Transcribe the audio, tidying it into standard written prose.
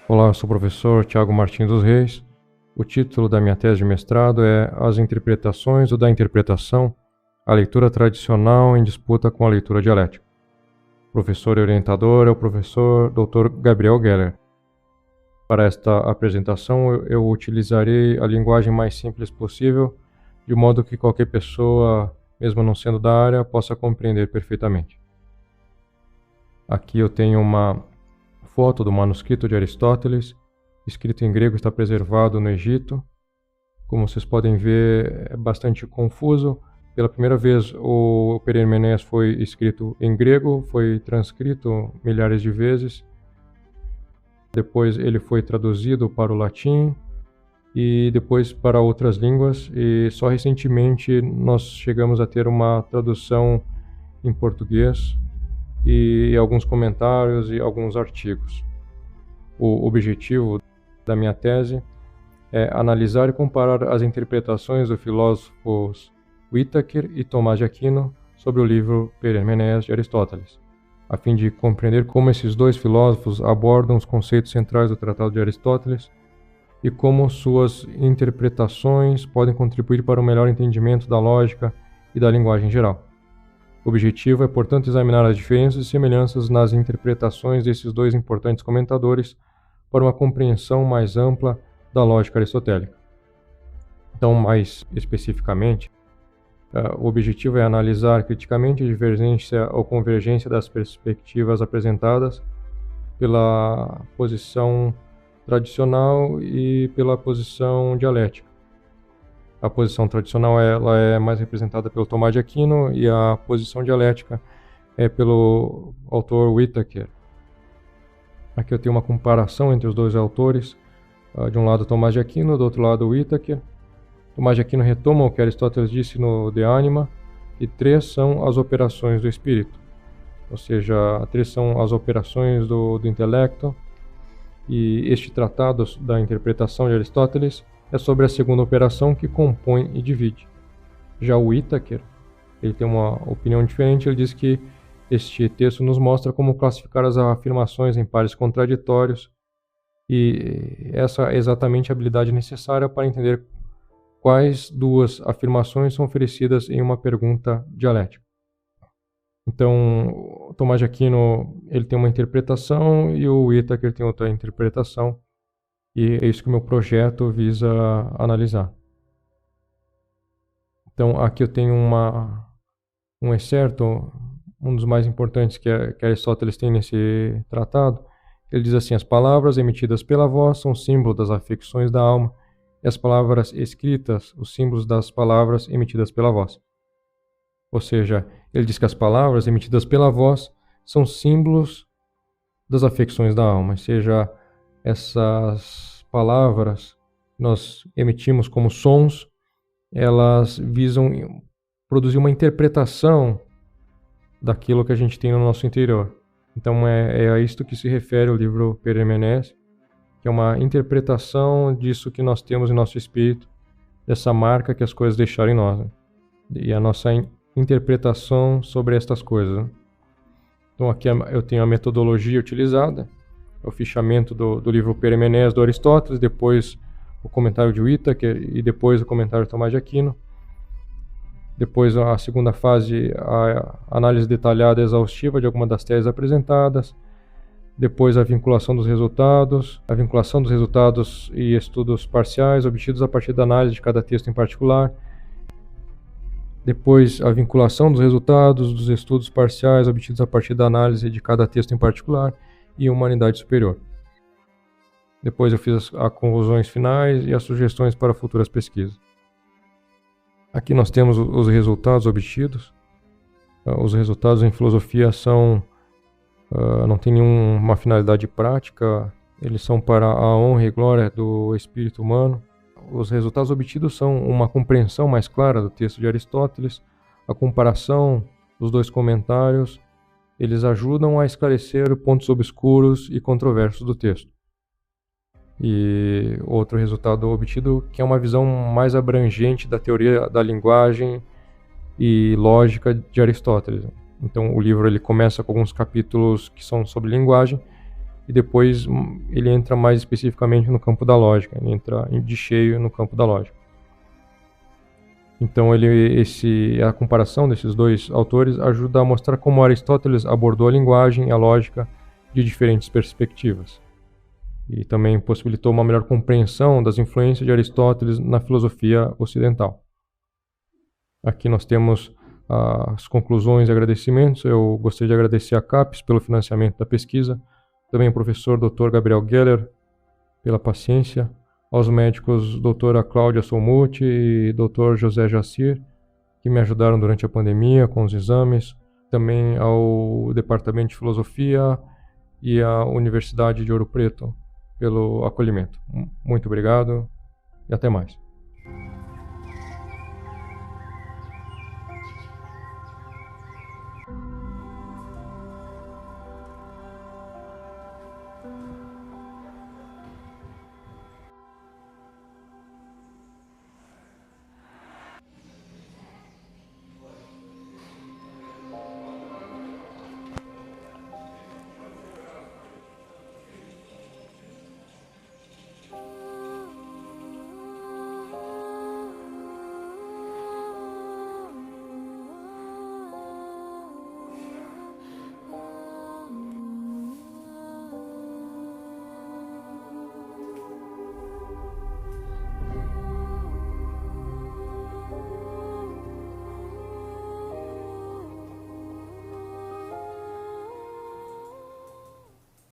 Olá, eu sou o professor Tiago Martins dos Reis. O título da minha tese de mestrado é As Interpretações ou da Interpretação, a leitura tradicional em disputa com a leitura dialética. O professor e orientador é o professor Dr. Gabriel Geller. Para esta apresentação, eu utilizarei a linguagem mais simples possível, de modo que qualquer pessoa, mesmo não sendo da área, possa compreender perfeitamente. Aqui eu tenho uma foto do manuscrito de Aristóteles, escrito em grego, está preservado no Egito. Como vocês podem ver, é bastante confuso. Pela primeira vez, o Perermenés foi escrito em grego, foi transcrito milhares de vezes. Depois ele foi traduzido para o latim e depois para outras línguas. E só recentemente nós chegamos a ter uma tradução em português e alguns comentários e alguns artigos. O objetivo da minha tese é analisar e comparar as interpretações dos filósofos Whittaker e Tomás de Aquino sobre o livro Perermenés de Aristóteles, a fim de compreender como esses dois filósofos abordam os conceitos centrais do Tratado de Aristóteles e como suas interpretações podem contribuir para o melhor entendimento da lógica e da linguagem em geral. O objetivo é, portanto, examinar as diferenças e semelhanças nas interpretações desses dois importantes comentadores para uma compreensão mais ampla da lógica aristotélica. Então, mais especificamente, o objetivo é analisar criticamente a divergência ou convergência das perspectivas apresentadas pela posição tradicional e pela posição dialética. A posição tradicional ela é mais representada pelo Tomás de Aquino e a posição dialética é pelo autor Whittaker. Aqui eu tenho uma comparação entre os dois autores. De um lado Tomás de Aquino, do outro lado Whittaker. Tomás de Aquino retoma o que Aristóteles disse no De Anima, e 3 são as operações do espírito. Ou seja, 3 são as operações do intelecto. E este tratado da interpretação de Aristóteles é sobre a segunda operação, que compõe e divide. Já o Whittaker, ele tem uma opinião diferente. Ele diz que este texto nos mostra como classificar as afirmações em pares contraditórios, e essa é exatamente a habilidade necessária para entender quais duas afirmações são oferecidas em uma pergunta dialética. Então, Tomás de Aquino ele tem uma interpretação e o Whittaker tem outra interpretação. E é isso que o meu projeto visa analisar. Então, aqui eu tenho um excerto, um dos mais importantes que Aristóteles tem nesse tratado. Ele diz assim: as palavras emitidas pela voz são símbolo das afecções da alma, e as palavras escritas, os símbolos das palavras emitidas pela voz. Ou seja, ele diz que as palavras emitidas pela voz são símbolos das afecções da alma, ou seja, essas palavras que nós emitimos como sons, elas visam produzir uma interpretação daquilo que a gente tem no nosso interior. Então é a isto que se refere o livro Perermenés, que é uma interpretação disso que nós temos em nosso espírito, dessa marca que as coisas deixaram em nós, né? E a nossa interpretação sobre estas coisas, né? Então aqui eu tenho a metodologia utilizada, o fichamento do livro Perermenés do Aristóteles, depois o comentário de Whittaker e depois o comentário de Tomás de Aquino. Depois a segunda fase, a análise detalhada e exaustiva de algumas das teses apresentadas. Depois a vinculação dos resultados e estudos parciais obtidos a partir da análise de cada texto em particular. Depois a vinculação dos resultados dos estudos parciais obtidos a partir da análise de cada texto em particular e humanidade superior. Depois eu fiz as conclusões finais e as sugestões para futuras pesquisas. Aqui nós temos os resultados obtidos. Os resultados em filosofia não tem nenhuma finalidade prática, eles são para a honra e glória do espírito humano. Os resultados obtidos são uma compreensão mais clara do texto de Aristóteles, a comparação dos dois comentários. Eles ajudam a esclarecer pontos obscuros e controversos do texto. E outro resultado obtido, que é uma visão mais abrangente da teoria da linguagem e lógica de Aristóteles. Então o livro ele começa com alguns capítulos que são sobre linguagem, e depois ele entra mais especificamente no campo da lógica, ele entra de cheio no campo da lógica. Então a comparação desses dois autores ajuda a mostrar como Aristóteles abordou a linguagem e a lógica de diferentes perspectivas. E também possibilitou uma melhor compreensão das influências de Aristóteles na filosofia ocidental. Aqui nós temos as conclusões e agradecimentos. Eu gostaria de agradecer a CAPES pelo financiamento da pesquisa, também ao professor Dr. Gabriel Geller pela paciência, aos médicos doutora Cláudia Solmuti e Dr. José Jacir, que me ajudaram durante a pandemia com os exames, também ao Departamento de Filosofia e à Universidade de Ouro Preto pelo acolhimento. Muito obrigado e até mais.